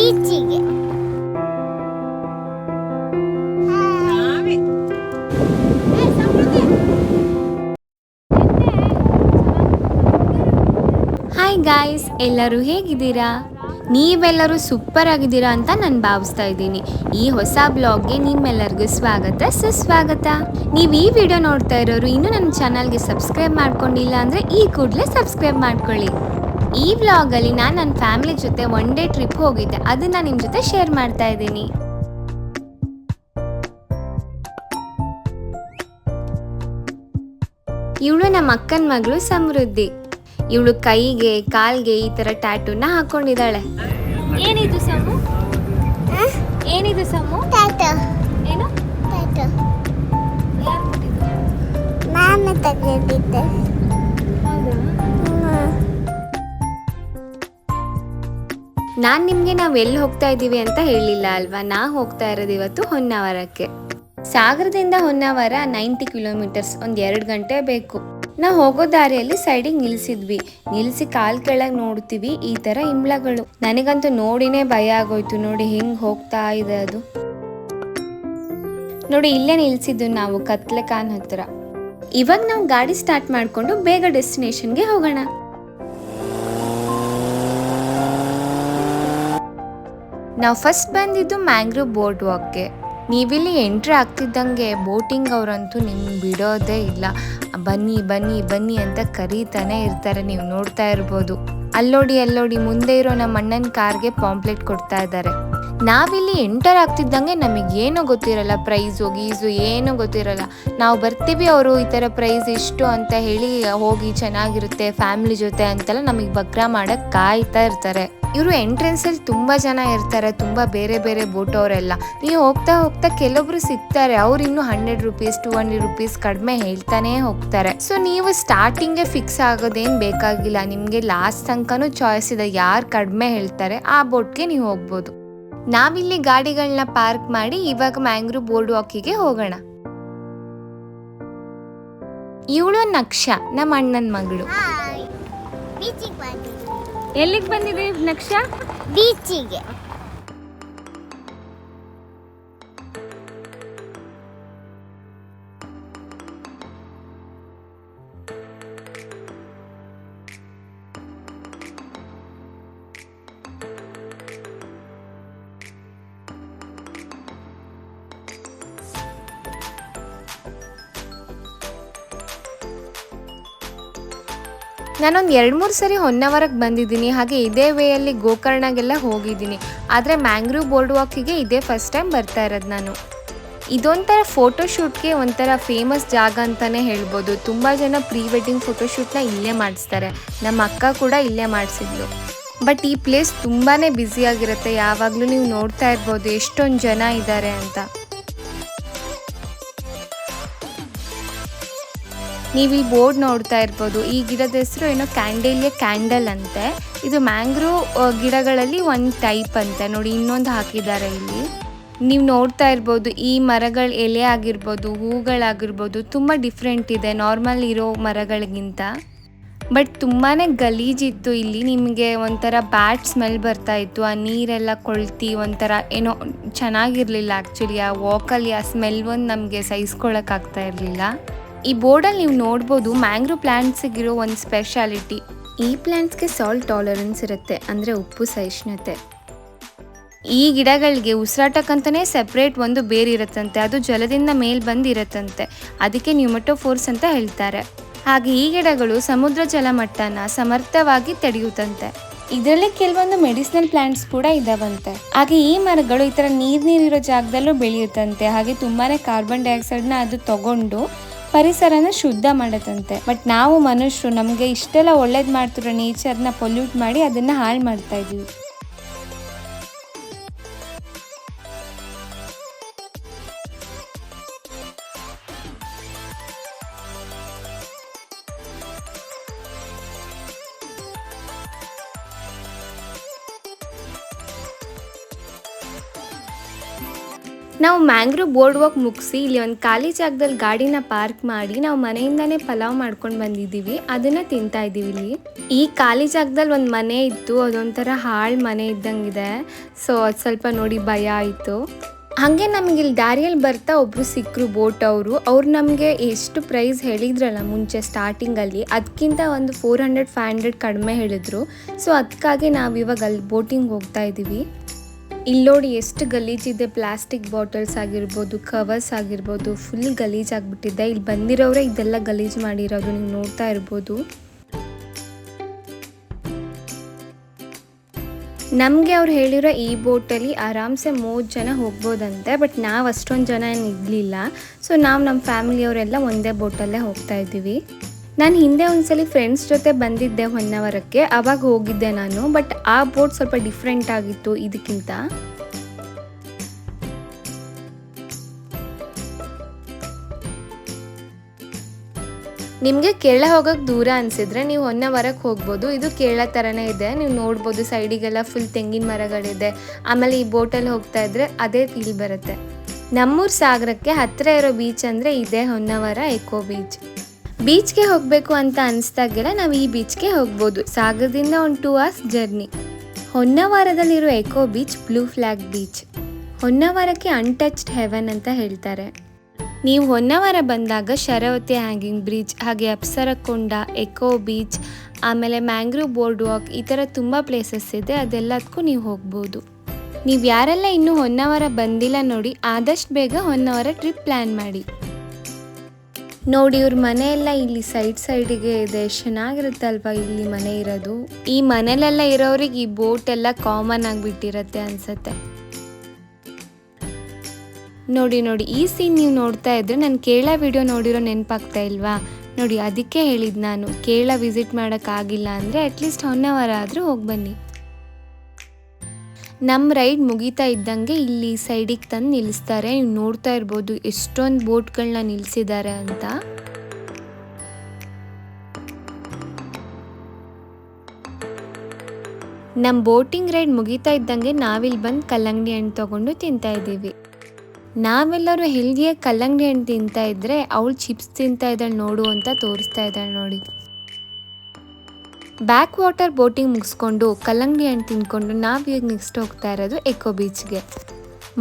ಬೀಚಿಗೆ. Hi guys, ಎಲ್ಲರೂ ಹೇಗಿದ್ದೀರಾ? ನೀವೆಲ್ಲರೂ ಸೂಪರ್ ಆಗಿದ್ದೀರಾ ಅಂತ ನಾನು ಭಾವಿಸ್ತಾ ಇದ್ದೀನಿ. ಈ ಹೊಸ ಬ್ಲಾಗ್ಗೆ ನಿಮ್ಮೆಲ್ಲರಿಗೂ ಸ್ವಾಗತ ಸುಸ್ವಾಗತ. ನೀವು ಈ ವಿಡಿಯೋ ನೋಡ್ತಾ ಇರೋರು ಇನ್ನೂ ನನ್ನ ಚಾನಲ್ಗೆ ಸಬ್ಸ್ಕ್ರೈಬ್ ಮಾಡ್ಕೊಂಡಿಲ್ಲ ಅಂದರೆ ಈ ಕೂಡಲೇ ಸಬ್ಸ್ಕ್ರೈಬ್ ಮಾಡ್ಕೊಳ್ಳಿ. ಈ ವ್ಲಾಗಲ್ಲಿ ನಾನು ನನ್ನ ಫ್ಯಾಮಿಲಿ ಜೊತೆ ಒನ್ ಡೇ ಟ್ರಿಪ್ ಹೋಗಿದ್ದೆ, ಅದನ್ನು ನಿಮ್ಮ ಜೊತೆ ಶೇರ್ ಮಾಡ್ತಾ ಇದ್ದೀನಿ. ಇವಳು ನಮ್ಮ ಅಕ್ಕನ ಮಗಳು ಸಮೃದ್ಧಿ. ಇವಳು ಕೈಗೆ ಕಾಲ್ಗೆ ಈ ತರ ಟ್ಯಾಟೂನ ಹಾಕೊಂಡಿದ್ದಾಳೆ. ಏನಿದು ಸಮು? ಏನಿದು ಸಮು? ಟ್ಯಾಟೂ. ಏನು ಟ್ಯಾಟೂ ಯಾರು ಕೊಟ್ಟಿದ್ದು? ನಾನು ತೆಗೆದಿದ್ದೆ. ನಾನು ನಿಮಗೆ ನಾವು ಎಲ್ಲಿ ಹೋಗ್ತಾ ಇದ್ದೀವಿ ಅಂತ ಹೇಳಿಲ್ಲ ಅಲ್ವಾ? ನಾ ಹೋಗ್ತಾ ಇರೋದು ಇವತ್ತು ಹೊನ್ನಾವರಕ್ಕೆ. ಸಾಗರದಿಂದ ಹೊನ್ನಾವರ 90 ಕಿಲೋಮೀಟರ್ಸ್, ಒಂದು 2 ಗಂಟೆ ಬೇಕು. ನಾವು ಹೋಗೋ ದಾರಿಯಲ್ಲಿ ಸೈಡಿಗೆ ನಿಲ್ಲಿಸಿ ಕಾಲ್ ಕೆಳಗೆ ನೋಡ್ತೀವಿ ಈ ತರ ಇಂಬ್ಲಗಳು. ನನಗಂತೂ ನೋಡಿನೇ ಭಯ ಆಗೋಯ್ತು. ನೋಡಿ ಹೆಂಗ್ ಹೋಗ್ತಾ ಇದೆ ಅದು. ನೋಡಿ ಇಲ್ಲೇ ನಿಲ್ಸಿದ್ದು ನಾವು ಕತ್ಲೆಕಾನ್ ಹತ್ರ. ಇವಾಗ ನಾವು ಗಾಡಿ ಸ್ಟಾರ್ಟ್ ಮಾಡ್ಕೊಂಡು ಬೇಗ ಡೆಸ್ಟಿನೇಷನ್ಗೆ ಹೋಗೋಣ. ನಾವು ಫಸ್ಟ್ ಬಂದಿದ್ದು ಮ್ಯಾಂಗ್ರೋವ್ ಬೋರ್ಡ್ ವಾಕ್ಗೆ. ನೀವಿಲ್ಲಿ ಎಂಟ್ರಿ ಆಗ್ತಿದ್ದಂಗೆ ಬೋಟಿಂಗ್ ಅವರಂತೂ ನಿಮ್ಗೆ ಬಿಡೋದೇ ಇಲ್ಲ. ಬನ್ನಿ ಬನ್ನಿ ಬನ್ನಿ ಅಂತ ಕರೀತಾನೆ ಇರ್ತಾರೆ. ನೀವು ನೋಡ್ತಾ ಇರ್ಬೋದು. ಅಲ್ಲೋಡಿ ಮುಂದೆ ಇರೋ ನಮ್ಮ ಅಣ್ಣನ ಕಾರ್ಗೆ ಪಾಂಪ್ಲೆಟ್ ಕೊಡ್ತಾ ಇದ್ದಾರೆ. ನಾವಿಲ್ಲಿ ಎಂಟರ್ ಆಗ್ತಿದ್ದಂಗೆ ನಮಗೇನೋ ಗೊತ್ತಿರಲ್ಲ, ಪ್ರೈಸು ಗೀಸು ಏನೂ ಗೊತ್ತಿರಲ್ಲ. ನಾವು ಬರ್ತೀವಿ, ಅವರು ಈ ಥರ ಪ್ರೈಸ್ ಇಷ್ಟು ಅಂತ ಹೇಳಿ ಹೋಗಿ ಚೆನ್ನಾಗಿರುತ್ತೆ ಫ್ಯಾಮಿಲಿ ಜೊತೆ ಅಂತೆಲ್ಲ ನಮಗೆ ಬಗ್ರ ಮಾಡಕ್ಕೆ ಕಾಯ್ತಾ ಇರ್ತಾರೆ. ಇವರು ಎಂಟ್ರೆನ್ಸಲ್ಲಿ ತುಂಬ ಜನ ಇರ್ತಾರೆ, ತುಂಬ ಬೇರೆ ಬೇರೆ ಬೋಟ್ ಅವರೆಲ್ಲ. ನೀವು ಹೋಗ್ತಾ ಹೋಗ್ತಾ ಕೆಲವೊಬ್ರು ಸಿಗ್ತಾರೆ, ಅವ್ರು ಇನ್ನೂ 100 ರೂಪೀಸ್ 200 ರೂಪೀಸ್ ಕಡಿಮೆ ಹೇಳ್ತಾನೆ ಹೋಗ್ತಾರೆ. ಸೊ ನೀವು ಸ್ಟಾರ್ಟಿಂಗ್ಗೆ ಫಿಕ್ಸ್ ಆಗೋದೇನು ಬೇಕಾಗಿಲ್ಲ, ನಿಮಗೆ ಲಾಸ್ಟ್ ತನಕನೂ ಚಾಯ್ಸ್ ಇದೆ. ಯಾರು ಕಡಿಮೆ ಹೇಳ್ತಾರೆ ಆ ಬೋಟ್ಗೆ ನೀವು ಹೋಗ್ಬೋದು. ನಾವಿಲ್ಲಿ ಗಾಡಿಗಳನ್ನ ಪಾರ್ಕ್ ಮಾಡಿ ಇವಾಗ ಮ್ಯಾಂಗ್ರೋವ್ ಬೋರ್ಡ್ ವಾಕಿಗೆ ಹೋಗೋಣ. ಇವಳು ನಕ್ಷಾ, ನಮ್ಮ ಅಣ್ಣನ ಮಗಳು. ಹಾಯ್, ಬೀಚಿಗೆ ಬಂದಿದ್ದೆ. ಎಲ್ಲಿಗೆ ಬಂದಿದೆ ನಕ್ಷಾ? ಬೀಚಿಗೆ. ನಾನೊಂದು 2-3 ಸರಿ ಹೊನ್ನಾವರಕ್ಕೆ ಬಂದಿದ್ದೀನಿ. ಹಾಗೆ ಇದೇ ವೇಯಲ್ಲಿ ಗೋಕರ್ಣಗೆಲ್ಲ ಹೋಗಿದ್ದೀನಿ. ಆದರೆ ಮ್ಯಾಂಗ್ರೋವ್ ಬೋರ್ಡ್ ವಾಕಿಗೆ ಇದೇ ಫಸ್ಟ್ ಟೈಮ್ ಬರ್ತಾ ಇರೋದು ನಾನು. ಇದೊಂಥರ ಫೋಟೋಶೂಟ್ಗೆ ಒಂಥರ ಫೇಮಸ್ ಜಾಗ ಅಂತಲೇ ಹೇಳ್ಬೋದು. ತುಂಬ ಜನ ಪ್ರೀ ವೆಡ್ಡಿಂಗ್ ಫೋಟೋಶೂಟ್ನ ಇಲ್ಲೇ ಮಾಡಿಸ್ತಾರೆ. ನಮ್ಮ ಅಕ್ಕ ಕೂಡ ಇಲ್ಲೇ ಮಾಡಿಸಿದ್ಲು. ಬಟ್ ಈ ಪ್ಲೇಸ್ ತುಂಬಾ ಬ್ಯುಸಿಯಾಗಿರುತ್ತೆ. ಯಾವಾಗಲೂ ನೀವು ನೋಡ್ತಾ ಇರ್ಬೋದು ಎಷ್ಟೊಂದು ಜನ ಇದ್ದಾರೆ ಅಂತ. ನೀವು ಈ ಬೋರ್ಡ್ ನೋಡ್ತಾ ಇರ್ಬೋದು. ಈ ಗಿಡದ ಹೆಸರು ಏನೋ ಕ್ಯಾಂಡೇಲಿಯಾ ಕ್ಯಾಂಡಲ್ ಅಂತೆ. ಇದು ಮ್ಯಾಂಗ್ರೋವ್ ಗಿಡಗಳಲ್ಲಿ ಒಂದು ಟೈಪ್ ಅಂತೆ. ನೋಡಿ ಇನ್ನೊಂದು ಹಾಕಿದ್ದಾರೆ ಇಲ್ಲಿ. ನೀವು ನೋಡ್ತಾ ಇರ್ಬೋದು ಈ ಮರಗಳ ಎಲೆ ಆಗಿರ್ಬೋದು, ಹೂಗಳಾಗಿರ್ಬೋದು ತುಂಬ ಡಿಫ್ರೆಂಟ್ ಇದೆ ನಾರ್ಮಲ್ ಇರೋ ಮರಗಳಿಗಿಂತ. ಬಟ್ ತುಂಬಾ ಗಲೀಜಿತ್ತು ಇಲ್ಲಿ. ನಿಮಗೆ ಒಂಥರ ಬ್ಯಾಡ್ ಸ್ಮೆಲ್ ಬರ್ತಾ ಇತ್ತು. ಆ ನೀರೆಲ್ಲ ಕೊಳ್ತಿ ಒಂಥರ ಏನೋ ಚೆನ್ನಾಗಿರಲಿಲ್ಲ. ಆ್ಯಕ್ಚುಲಿ ಆ ವಾಕಲ್ಲಿ ಆ ಸ್ಮೆಲ್ ಒಂದು ನಮಗೆ ಸಹಿಸ್ಕೊಳ್ಳೋಕ್ಕಾಗ್ತಾ ಇರಲಿಲ್ಲ. ಈ ಬೋರ್ಡಲ್ಲಿ ನೀವು ನೋಡ್ಬೋದು ಮ್ಯಾಂಗ್ರೋವ್ ಪ್ಲ್ಯಾಂಟ್ಸಿಗಿರೋ ಒಂದು ಸ್ಪೆಷಾಲಿಟಿ. ಈ ಪ್ಲ್ಯಾಂಟ್ಸ್ಗೆ ಸಾಲ್ಟ್ ಟಾಲರೆನ್ಸ್ ಇರುತ್ತೆ, ಅಂದರೆ ಉಪ್ಪು ಸಹಿಷ್ಣುತೆ. ಈ ಗಿಡಗಳಿಗೆ ಉಸಿರಾಟಕ್ಕಂತಲೇ ಸೆಪ್ರೇಟ್ ಒಂದು ಬೇರ್ ಇರುತ್ತಂತೆ, ಅದು ಜಲದಿಂದ ಮೇಲೆ ಬಂದಿರುತ್ತಂತೆ. ಅದಕ್ಕೆ ನ್ಯೂಮಟೋಫೋರ್ಸ್ ಅಂತ ಹೇಳ್ತಾರೆ. ಹಾಗೆ ಈ ಗಿಡಗಳು ಸಮುದ್ರ ಜಲಮಟ್ಟನ ಸಮರ್ಥವಾಗಿ ತಡೆಯುತ್ತಂತೆ. ಇದರಲ್ಲಿ ಕೆಲವೊಂದು ಮೆಡಿಸಿನಲ್ ಪ್ಲಾಂಟ್ಸ್ ಕೂಡ ಇದಾವಂತೆ. ಹಾಗೆ ಈ ಮರಗಳು ಈ ಥರ ನೀರಿರೋ ಜಾಗದಲ್ಲೂ ಬೆಳೆಯುತ್ತಂತೆ. ಹಾಗೆ ತುಂಬಾ ಕಾರ್ಬನ್ ಡೈಆಕ್ಸೈಡ್ನ ಅದು ತಗೊಂಡು ಪರಿಸರನ ಶುದ್ಧ ಮಾಡತ್ತಂತೆ. ಬಟ್ ನಾವು ಮನುಷ್ಯರು ನಮಗೆ ಇಷ್ಟೆಲ್ಲ ಒಳ್ಳೇದು ಮಾಡ್ತಿರೋ ನೇಚರ್ನ ಪೊಲ್ಯೂಟ್ ಮಾಡಿ ಅದನ್ನು ಹಾಳು ಮಾಡ್ತಾ ಇದ್ದೀವಿ. ನಾವು ಮ್ಯಾಂಗ್ರೋವ್ ಬೋರ್ಡ್ ವಾಕ್ ಮುಗಿಸಿ ಇಲ್ಲಿ ಒಂದು ಖಾಲಿ ಜಾಗದಲ್ಲಿ ಗಾಡಿನ ಪಾರ್ಕ್ ಮಾಡಿ ನಾವು ಮನೆಯಿಂದನೇ ಪಲಾವ್ ಮಾಡ್ಕೊಂಡು ಬಂದಿದ್ದೀವಿ, ಅದನ್ನು ತಿಂತಾ ಇದ್ದೀವಿ ಇಲ್ಲಿ. ಈ ಖಾಲಿ ಜಾಗದಲ್ಲಿ ಒಂದು ಮನೆ ಇತ್ತು, ಅದೊಂಥರ ಹಾಳು ಮನೆ ಇದ್ದಂಗಿದೆ. ಸೊ ಅದು ಸ್ವಲ್ಪ ನೋಡಿ ಭಯ ಆಯಿತು. ಹಾಗೆ ನಮಗೆ ಇಲ್ಲಿ ದಾರಿಯಲ್ಲಿ ಬರ್ತಾ ಒಬ್ಬರು ಸಿಕ್ಕರು ಬೋಟ್ ಅವ್ರು ನಮಗೆ ಎಷ್ಟು ಪ್ರೈಸ್ ಹೇಳಿದ್ರಲ್ಲ ಮುಂಚೆ ಸ್ಟಾರ್ಟಿಂಗಲ್ಲಿ, ಅದಕ್ಕಿಂತ ಒಂದು 400-500 ಕಡಿಮೆ ಹೇಳಿದ್ರು. ಸೊ ಅದಕ್ಕಾಗಿ ನಾವು ಇವಾಗ ಅಲ್ಲಿ ಬೋಟಿಂಗ್ ಹೋಗ್ತಾ ಇದ್ದೀವಿ. ಇಲ್ಲಿ ನೋಡಿ ಎಷ್ಟು ಗಲೀಜಿದೆ, ಪ್ಲಾಸ್ಟಿಕ್ ಬಾಟಲ್ಸ್ ಆಗಿರ್ಬೋದು, ಕವರ್ಸ್ ಆಗಿರ್ಬೋದು, ಫುಲ್ ಗಲೀಜಾಗಿಬಿಟ್ಟಿದೆ. ಇಲ್ಲಿ ಬಂದಿರೋರೇ ಇದೆಲ್ಲ ಗಲೀಜು ಮಾಡಿರೋದು, ನೀವು ನೋಡ್ತಾ ಇರ್ಬೋದು. ನಮಗೆ ಅವ್ರು ಹೇಳಿರೋ ಈ ಬೋಟಲ್ಲಿ ಆರಾಮ್ಸೆ 3 ಜನ ಹೋಗ್ಬೋದಂತೆ, ಬಟ್ ನಾವು ಅಷ್ಟೊಂದು ಜನ ಏನು ಇರಲಿಲ್ಲ. ಸೊ ನಾವು ನಮ್ಮ ಫ್ಯಾಮಿಲಿಯವರೆಲ್ಲ ಒಂದೇ ಬೋಟಲ್ಲೇ ಹೋಗ್ತಾ ಇದ್ದೀವಿ. ನಾನು ಹಿಂದೆ ಒಂದ್ಸಲಿ ಫ್ರೆಂಡ್ಸ್ ಜೊತೆ ಬಂದಿದ್ದೆ ಹೊನ್ನಾವರಕ್ಕೆ, ಆವಾಗ ಹೋಗಿದ್ದೆ ನಾನು. ಬಟ್ ಆ ಬೋಟ್ ಸ್ವಲ್ಪ ಡಿಫ್ರೆಂಟ್ ಆಗಿತ್ತು ಇದಕ್ಕಿಂತ. ನಿಮಗೆ ಕೇರಳ ಹೋಗೋಕ್ಕೆ ದೂರ ಅನಿಸಿದ್ರೆ ನೀವು ಹೊನ್ನಾವರಕ್ಕೆ ಹೋಗ್ಬೋದು. ಇದು ಕೇರಳ ಥರನೇ ಇದೆ, ನೀವು ನೋಡ್ಬೋದು. ಸೈಡಿಗೆಲ್ಲ ಫುಲ್ ತೆಂಗಿನ ಮರಗಳಿದೆ. ಆಮೇಲೆ ಈ ಬೋಟಲ್ಲಿ ಹೋಗ್ತಾ ಇದ್ರೆ ಅದೇ ಫೀಲ್ ಬರುತ್ತೆ. ನಮ್ಮೂರು ಸಾಗರಕ್ಕೆ ಹತ್ತಿರ ಇರೋ ಬೀಚ್ ಅಂದರೆ ಇದೇ ಹೊನ್ನಾವರ ಎಕೋ ಬೀಚ್. ಬೀಚ್ಗೆ ಹೋಗಬೇಕು ಅಂತ ಅನಿಸ್ದಾಗೆಲ್ಲ ನಾವು ಈ ಬೀಚ್ಗೆ ಹೋಗ್ಬೋದು. ಸಾಗರದಿಂದ ಒಂದು 2 hours ಜರ್ನಿ. ಹೊನ್ನಾವರದಲ್ಲಿರೋ eco beach blue flag beach. ಹೊನ್ನಾವರಕ್ಕೆ ಅನ್ಟಚ್ಡ್ ಹೆವೆನ್ ಅಂತ ಹೇಳ್ತಾರೆ. ನೀವು ಹೊನ್ನಾವರ ಬಂದಾಗ ಶರಾವತಿ ಹ್ಯಾಂಗಿಂಗ್ ಬ್ರಿಡ್ಜ್, ಹಾಗೆ ಅಪ್ಸರಕೊಂಡ, ಎಕೋ ಬೀಚ್, ಆಮೇಲೆ ಮ್ಯಾಂಗ್ರೋವ್ ಬೋರ್ಡ್ ವಾಕ್, ಈ ಥರ ತುಂಬ ಪ್ಲೇಸಸ್ ಇದೆ. ಅದೆಲ್ಲದಕ್ಕೂ ನೀವು ಹೋಗ್ಬೋದು. ನೀವು ಯಾರೆಲ್ಲ ಇನ್ನೂ ಹೊನ್ನಾವರ ಬಂದಿಲ್ಲ ನೋಡಿ, ಆದಷ್ಟು ಬೇಗ ಹೊನ್ನಾವರ ಟ್ರಿಪ್ ಪ್ಲ್ಯಾನ್ ಮಾಡಿ. ನೋಡಿ ಇವ್ರ ಮನೆ ಎಲ್ಲ ಇಲ್ಲಿ ಸೈಡಿಗೆ ಇದೆ, ಚೆನ್ನಾಗಿರುತ್ತಲ್ವ ಇಲ್ಲಿ ಮನೆ ಇರೋದು. ಈ ಮನೇಲೆಲ್ಲ ಇರೋರಿಗೆ ಈ ಬೋಟ್ ಎಲ್ಲ ಕಾಮನ್ ಆಗಿಬಿಟ್ಟಿರತ್ತೆ ಅನ್ಸತ್ತೆ. ನೋಡಿ ಈ ಸೀನ್ ನೀವು ನೋಡ್ತಾ ಇದ್ರೆ ನಾನು ಕೇರಳ ವಿಡಿಯೋ ನೋಡಿರೋ ನೆನಪಾಗ್ತಾ ಇಲ್ವಾ? ನೋಡಿ ಅದಕ್ಕೆ ಹೇಳಿದ್ದು ನಾನು, ಕೇರಳ ವಿಸಿಟ್ ಮಾಡೋಕ್ಕಾಗಿಲ್ಲ ಅಂದರೆ ಅಟ್ಲೀಸ್ಟ್ ಹೊನ್ನಾವರ ಆದರೂ ಹೋಗಿ ಬನ್ನಿ. ನಮ್ಮ ರೈಡ್ ಮುಗೀತಾ ಇದ್ದಂಗೆ ಇಲ್ಲಿ ಸೈಡಿಗೆ ತಂದು ನಿಲ್ಲಿಸ್ತಾರೆ. ನೀವು ನೋಡ್ತಾ ಇರ್ಬೋದು ಎಷ್ಟೊಂದು ಬೋಟ್ಗಳನ್ನ ನಿಲ್ಲಿಸಿದ್ದಾರೆ ಅಂತ. ನಮ್ಮ ಬೋಟಿಂಗ್ ರೈಡ್ ಮುಗೀತಾ ಇದ್ದಂಗೆ ನಾವಿಲ್ಲಿ ಬಂದು ಕಲ್ಲಂಗಡಿ ಹಣ್ಣು ತೊಗೊಂಡು ತಿಂತಾ ಇದ್ದೀವಿ. ನಾವೆಲ್ಲರೂ ಹೆಲ್ದಿಯಾಗಿ ಕಲ್ಲಂಗಡಿ ಹಣ್ಣು ತಿಂತಾ ಇದ್ರೆ ಅವಳು ಚಿಪ್ಸ್ ತಿಂತಾ ಇದ್ದಾಳೆ ನೋಡು ಅಂತ ತೋರಿಸ್ತಾ ಇದ್ದಾಳೆ ನೋಡಿ. ಬ್ಯಾಕ್ ವಾಟರ್ ಬೋಟಿಂಗ್ ಮುಗಿಸ್ಕೊಂಡು ಕಲ್ಲಂಗಡಿ ಹಣ್ಣು ತಿಂದ್ಕೊಂಡು ನಾವು ಈಗ ನೆಕ್ಸ್ಟ್ ಹೋಗ್ತಾ ಇರೋದು ಎಕೋ ಬೀಚ್ಗೆ.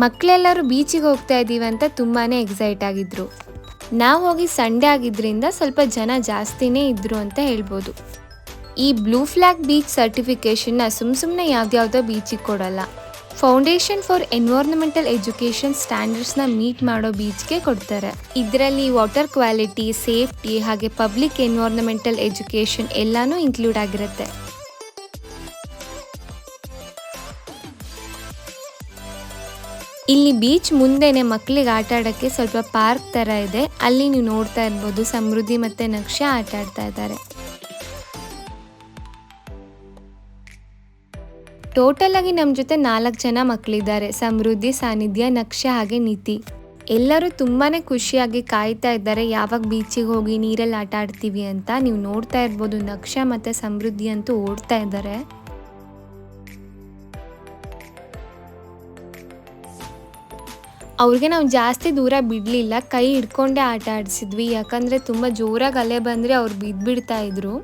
ಮಕ್ಕಳೆಲ್ಲರೂ ಬೀಚಿಗೆ ಹೋಗ್ತಾ ಇದ್ದೀವಿ ಅಂತ ತುಂಬಾ ಎಕ್ಸೈಟ್ ಆಗಿದ್ರು. ನಾವು ಹೋಗಿ ಸಂಡೇ ಆಗಿದ್ದರಿಂದ ಸ್ವಲ್ಪ ಜನ ಜಾಸ್ತಿನೇ ಇದ್ರು ಅಂತ ಹೇಳ್ಬೋದು. ಈ ಬ್ಲೂ ಫ್ಲ್ಯಾಗ್ ಬೀಚ್ ಸರ್ಟಿಫಿಕೇಷನ್ನ ಸುಮ್ಮನೆ ಯಾವ್ದ್ಯಾವುದೋ ಬೀಚಿಗೆ ಕೊಡಲ್ಲ. Foundation for environmental education ಸ್ಟ್ಯಾಂಡರ್ಡ್ಸ್ನ meet ಮಾಡೋ ಬೀಚ್ಗೆ ಕೊಡ್ತಾರೆ. ಇದರಲ್ಲಿ ವಾಟರ್ ಕ್ವಾಲಿಟಿ, ಸೇಫ್ಟಿ ಹಾಗೆ ಪಬ್ಲಿಕ್ ಎನ್ವೈರ್ನ್ಮೆಂಟಲ್ ಎಜುಕೇಷನ್ ಎಲ್ಲಾನು ಇನ್ಕ್ಲೂಡ್ ಆಗಿರುತ್ತೆ. ಇಲ್ಲಿ ಬೀಚ್ ಮುಂದೆನೆ ಮಕ್ಕಳಿಗೆ ಆಟ ಆಡೋಕ್ಕೆ ಸ್ವಲ್ಪ ಪಾರ್ಕ್ ಥರ ಇದೆ. ಅಲ್ಲಿ ನೀವು ನೋಡ್ತಾ ಇರ್ಬೋದು ಸಮೃದ್ಧಿ ಮತ್ತು ನಕ್ಷಾ ಆಟ ಆಡ್ತಾ ಇದ್ದಾರೆ. ಟೋಟಲ್ ಆಗಿ ನಮ್ಮ ಜೊತೆ 4 ಜನ ಮಕ್ಕಳಿದ್ದಾರೆ. ಸಮೃದ್ಧಿ, ಸಾನಿಧ್ಯ, ನಕ್ಷಾ ಹಾಗೆ ನೀತಿ. ಎಲ್ಲರೂ ತುಂಬಾ ಖುಷಿಯಾಗಿ ಕಾಯ್ತಾ ಇದ್ದಾರೆ ಯಾವಾಗ ಬೀಚಿಗೆ ಹೋಗಿ ನೀರಲ್ಲಿ ಆಟ ಆಡ್ತೀವಿ ಅಂತ. ನೀವು ನೋಡ್ತಾ ಇರ್ಬೋದು ನಕ್ಷಾ ಮತ್ತು ಸಮೃದ್ಧಿ ಅಂತೂ ಓಡ್ತಾ ಇದ್ದಾರೆ. ಅವ್ರಿಗೆ ನಾವು ಜಾಸ್ತಿ ದೂರ ಬಿಡಲಿಲ್ಲ, ಕೈ ಹಿಡ್ಕೊಂಡೇ ಆಟ ಆಡಿಸಿದ್ವಿ. ಯಾಕಂದರೆ ತುಂಬ ಜೋರಾಗಿ ಅಲೆ ಬಂದರೆ ಅವ್ರು ಬಿದ್ದುಬಿಡ್ತಾ ಇದ್ರು.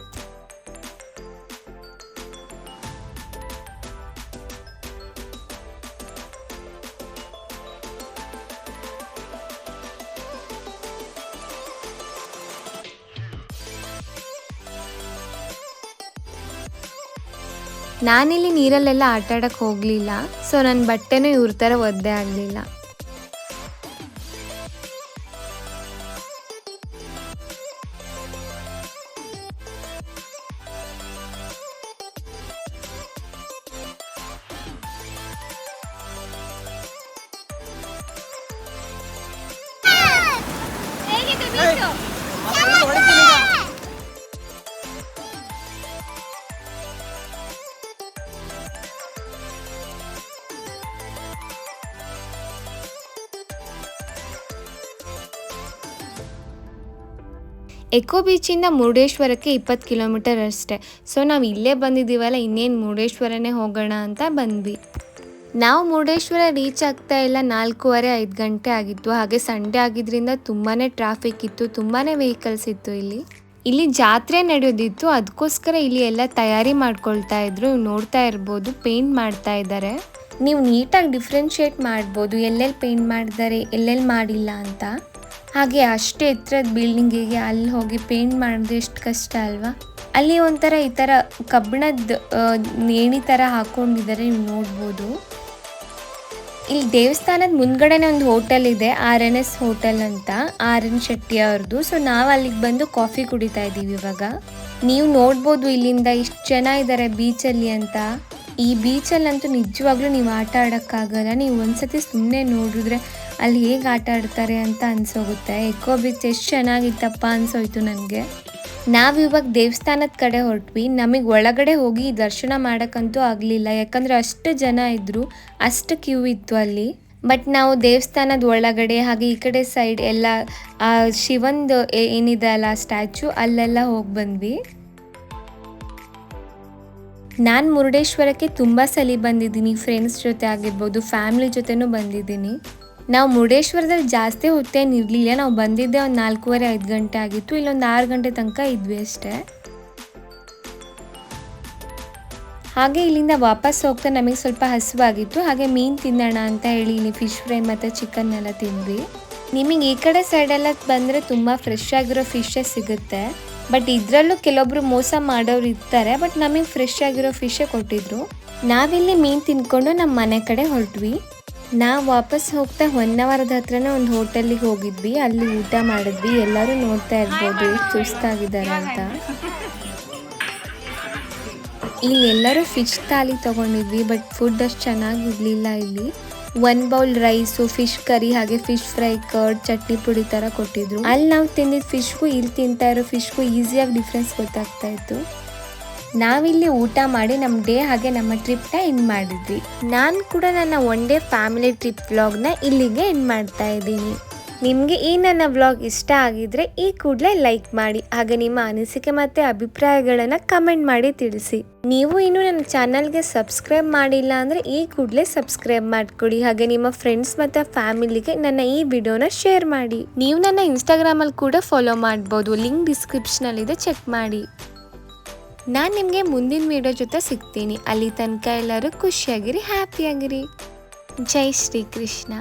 ನಾನಿಲ್ಲಿ ನೀರಲ್ಲೆಲ್ಲ ಆಟ ಆಡೋಕ್ಕೆ ಹೋಗಲಿಲ್ಲ. ಸೊ ನನ್ನ ಬಟ್ಟೆನೂ ಇವ್ರ ಥರ ಒದ್ದೆ ಆಗಲಿಲ್ಲ. ಎಕೋ ಬೀಚಿಂದ ಮುರುಡೇಶ್ವರಕ್ಕೆ 20 ಕಿಲೋಮೀಟರ್ ಅಷ್ಟೇ. ಸೊ ನಾವು ಇಲ್ಲೇ ಬಂದಿದ್ದೀವಲ್ಲ, ಇನ್ನೇನು ಮುರುಡೇಶ್ವರನೇ ಹೋಗೋಣ ಅಂತ ಬಂದ್ವಿ. ನಾವು ಮುರುಡೇಶ್ವರ ರೀಚ್ ಆಗ್ತಾ ಇಲ್ಲ 4:15 ಗಂಟೆ ಆಗಿತ್ತು. ಹಾಗೆ ಸಂಡೇ ಆಗಿದ್ರಿಂದ ತುಂಬಾ ಟ್ರಾಫಿಕ್ ಇತ್ತು, ತುಂಬಾ ವೆಹಿಕಲ್ಸ್ ಇತ್ತು. ಇಲ್ಲಿ ಜಾತ್ರೆ ನಡೆಯೋದಿತ್ತು, ಅದಕ್ಕೋಸ್ಕರ ಇಲ್ಲಿ ಎಲ್ಲ ತಯಾರಿ ಮಾಡ್ಕೊಳ್ತಾ ಇದ್ರು. ನೋಡ್ತಾ ಇರ್ಬೋದು ಪೇಂಟ್ ಮಾಡ್ತಾ ಇದ್ದಾರೆ. ನೀವು ನೀಟಾಗಿ ಡಿಫ್ರೆನ್ಶಿಯೇಟ್ ಮಾಡ್ಬೋದು ಎಲ್ಲೆಲ್ಲಿ ಪೇಂಟ್ ಮಾಡಿದ್ದಾರೆ ಎಲ್ಲೆಲ್ಲಿ ಮಾಡಿಲ್ಲ ಅಂತ. ಹಾಗೆ ಅಷ್ಟೇ ಎತ್ತರದ ಬಿಲ್ಡಿಂಗಿಗೆ ಅಲ್ಲಿ ಹೋಗಿ ಪೇಂಟ್ ಮಾಡಿದ್ರೆ ಎಷ್ಟು ಕಷ್ಟ ಅಲ್ವಾ. ಅಲ್ಲಿ ಒಂಥರ ಈ ಥರ ಕಬ್ಬಿಣದ ನೇಣಿ ಥರ ಹಾಕ್ಕೊಂಡಿದ್ದಾರೆ, ನೀವು ನೋಡ್ಬೋದು. ಇಲ್ಲಿ ದೇವಸ್ಥಾನದ ಮುಂದ್ಗಡೆನೇ ಒಂದು ಹೋಟೆಲ್ ಇದೆ, RNS ಹೋಟೆಲ್ ಅಂತ, RN ಶೆಟ್ಟಿ ಅವ್ರದ್ದು. ಸೊ ನಾವು ಅಲ್ಲಿಗೆ ಬಂದು ಕಾಫಿ ಕುಡಿತಾ ಇದ್ದೀವಿ ಇವಾಗ. ನೀವು ನೋಡ್ಬೋದು ಇಲ್ಲಿಂದ ಇಷ್ಟು ಜನ ಇದ್ದಾರೆ ಬೀಚಲ್ಲಿ ಅಂತ. ಈ ಬೀಚಲ್ಲಂತೂ ನಿಜವಾಗ್ಲೂ ನೀವು ಆಟ ಆಡೋಕ್ಕಾಗಲ್ಲ. ನೀವು ಒಂದ್ಸತಿ ಸುಮ್ಮನೆ ನೋಡಿದ್ರೆ ಅಲ್ಲಿ ಹೇಗೆ ಆಟ ಆಡ್ತಾರೆ ಅಂತ ಅನ್ಸೋಗುತ್ತೆ. ಎಕೋ ಬೀಚ್ ಎಷ್ಟು ಚೆನ್ನಾಗಿತ್ತಪ್ಪ ಅನ್ಸೋಯ್ತು ನನಗೆ. ನಾವಿವಾಗ ದೇವಸ್ಥಾನದ ಕಡೆ ಹೊರಟ್ವಿ. ನಮಗೆ ಒಳಗಡೆ ಹೋಗಿ ದರ್ಶನ ಮಾಡೋಕ್ಕಂತೂ ಆಗಲಿಲ್ಲ, ಯಾಕಂದರೆ ಅಷ್ಟು ಜನ ಇದ್ದರು, ಅಷ್ಟು ಕ್ಯೂ ಇತ್ತು ಅಲ್ಲಿ. ಬಟ್ ನಾವು ದೇವಸ್ಥಾನದ ಒಳಗಡೆ ಹಾಗೆ ಈ ಕಡೆ ಸೈಡ್ ಎಲ್ಲ ಶಿವಂದು ಏನಿದೆ ಅಲ್ಲ ಸ್ಟ್ಯಾಚು, ಅಲ್ಲೆಲ್ಲ ಹೋಗಿ ಬಂದ್ವಿ. ನಾನು ಮುರುಡೇಶ್ವರಕ್ಕೆ ತುಂಬ ಸಲ ಬಂದಿದ್ದೀನಿ, ಫ್ರೆಂಡ್ಸ್ ಜೊತೆ ಆಗಿರ್ಬೋದು, ಫ್ಯಾಮಿಲಿ ಜೊತೆನೂ ಬಂದಿದ್ದೀನಿ. ನಾವು ಮುರುಡೇಶ್ವರದಲ್ಲಿ ಜಾಸ್ತಿ ಹೊತ್ತೇನು ಇರಲಿಲ್ಲ, ನಾವು ಬಂದಿದ್ದೆ ಒಂದು 4:15 ಗಂಟೆ ಆಗಿತ್ತು. ಇಲ್ಲೊಂದು 6 ಗಂಟೆ ತನಕ ಇದ್ವಿ ಅಷ್ಟೇ. ಹಾಗೆ ಇಲ್ಲಿಂದ ವಾಪಸ್ ಹೋಗ್ತಾ ನಮಗೆ ಸ್ವಲ್ಪ ಹಸಿವಾಗಿತ್ತು, ಹಾಗೆ ಮೀನು ತಿನ್ನೋಣ ಅಂತ ಹೇಳಿ ಇಲ್ಲಿ ಫಿಶ್ ಫ್ರೈ ಮತ್ತು ಚಿಕನ್ ಎಲ್ಲ ತಿಂದ್ವಿ. ನಿಮಗೆ ಈ ಕಡೆ ಸೈಡೆಲ್ಲ ಬಂದರೆ ತುಂಬ ಫ್ರೆಶ್ ಆಗಿರೋ ಫಿಶ್ಶೇ ಸಿಗುತ್ತೆ. ಬಟ್ ಇದರಲ್ಲೂ ಕೆಲವೊಬ್ರು ಮೋಸ ಮಾಡೋರು ಇರ್ತಾರೆ, ಬಟ್ ನಮಗೆ ಫ್ರೆಶ್ ಆಗಿರೋ ಫಿಶ್ಶೇ ಕೊಟ್ಟಿದ್ರು. ನಾವಿಲ್ಲಿ ಮೀನು ತಿನ್ಕೊಂಡು ನಮ್ಮ ಮನೆ ಕಡೆ ಹೊರಟ್ವಿ. ನಾವು ವಾಪಸ್ ಹೋಗ್ತಾ ಹೊನ್ನಾವರದ ಹತ್ರನೇ ಒಂದು ಹೋಟೆಲಿಗೆ ಹೋಗಿದ್ವಿ, ಅಲ್ಲಿ ಊಟ ಮಾಡಿದ್ವಿ. ಎಲ್ಲರೂ ನೋಡ್ತಾ ಇರ್ಬೋದು ಎಷ್ಟು ಸುಸ್ತಾಗಿದ್ದಾರೆ ಅಂತ. ಇಲ್ಲಿ ಎಲ್ಲರೂ ಫಿಶ್ ಥಾಲಿ ತೊಗೊಂಡಿದ್ವಿ, ಬಟ್ ಫುಡ್ ಅಷ್ಟು ಚೆನ್ನಾಗಿರಲಿಲ್ಲ. ಇಲ್ಲಿ 1 ಬೌಲ್ ರೈಸು, ಫಿಶ್ ಕರಿ, ಹಾಗೆ ಫಿಶ್ ಫ್ರೈ, ಕರ್ಡ್, ಚಟ್ನಿ ಪುಡಿ ಥರ ಕೊಟ್ಟಿದ್ರು. ಅಲ್ಲಿ ನಾವು ತಿಂದಿದ್ದ ಫಿಶ್ಗೂ ಇಲ್ಲಿ ತಿಂತಾ ಇರೋ ಫಿಶ್ಗೂ ಈಸಿಯಾಗಿ ಡಿಫ್ರೆನ್ಸ್ ಗೊತ್ತಾಗ್ತಾ ಇತ್ತು. ನಾವಿಲ್ಲಿ ಊಟ ಮಾಡಿ ನಮ್ಮ ಡೇ ಹಾಗೆ ನಮ್ಮ ಟ್ರಿಪ್ನ ಎಂಡ್ ಮಾಡಿದ್ವಿ. ನಾನು ಕೂಡ ನನ್ನ 1 ಡೇ ಫ್ಯಾಮಿಲಿ ಟ್ರಿಪ್ ವ್ಲಾಗ್ನ ಇಲ್ಲಿಗೆ ಎಂಡ್ ಮಾಡ್ತಾ ಇದ್ದೀನಿ. ನಿಮಗೆ ಈ ನನ್ನ ವ್ಲಾಗ್ ಇಷ್ಟ ಆಗಿದ್ರೆ ಈ ಕೂಡಲೇ ಲೈಕ್ ಮಾಡಿ, ಹಾಗೆ ನಿಮ್ಮ ಅನಿಸಿಕೆ ಮತ್ತು ಅಭಿಪ್ರಾಯಗಳನ್ನು ಕಮೆಂಟ್ ಮಾಡಿ ತಿಳಿಸಿ. ನೀವು ಇನ್ನೂ ನನ್ನ ಚಾನಲ್ಗೆ ಸಬ್ಸ್ಕ್ರೈಬ್ ಮಾಡಿಲ್ಲ ಅಂದರೆ ಈ ಕೂಡಲೇ ಸಬ್ಸ್ಕ್ರೈಬ್ ಮಾಡಿಕೊಡಿ. ಹಾಗೆ ನಿಮ್ಮ ಫ್ರೆಂಡ್ಸ್ ಮತ್ತು ಫ್ಯಾಮಿಲಿಗೆ ನನ್ನ ಈ ವಿಡಿಯೋನ ಶೇರ್ ಮಾಡಿ. ನೀವು ನನ್ನ ಇನ್ಸ್ಟಾಗ್ರಾಮಲ್ಲಿ ಕೂಡ ಫಾಲೋ ಮಾಡ್ಬೋದು, ಲಿಂಕ್ ಡಿಸ್ಕ್ರಿಪ್ಷನಲ್ಲಿದೆ, ಚೆಕ್ ಮಾಡಿ. ನಾನು ನಿಮಗೆ ಮುಂದಿನ ವಿಡಿಯೋ ಜೊತೆ ಸಿಗ್ತೀನಿ. ಅಲ್ಲಿ ತನಕ ಎಲ್ಲರೂ ಖುಷಿಯಾಗಿರಿ, ಹ್ಯಾಪಿಯಾಗಿರಿ. ಜೈ ಶ್ರೀ ಕೃಷ್ಣ.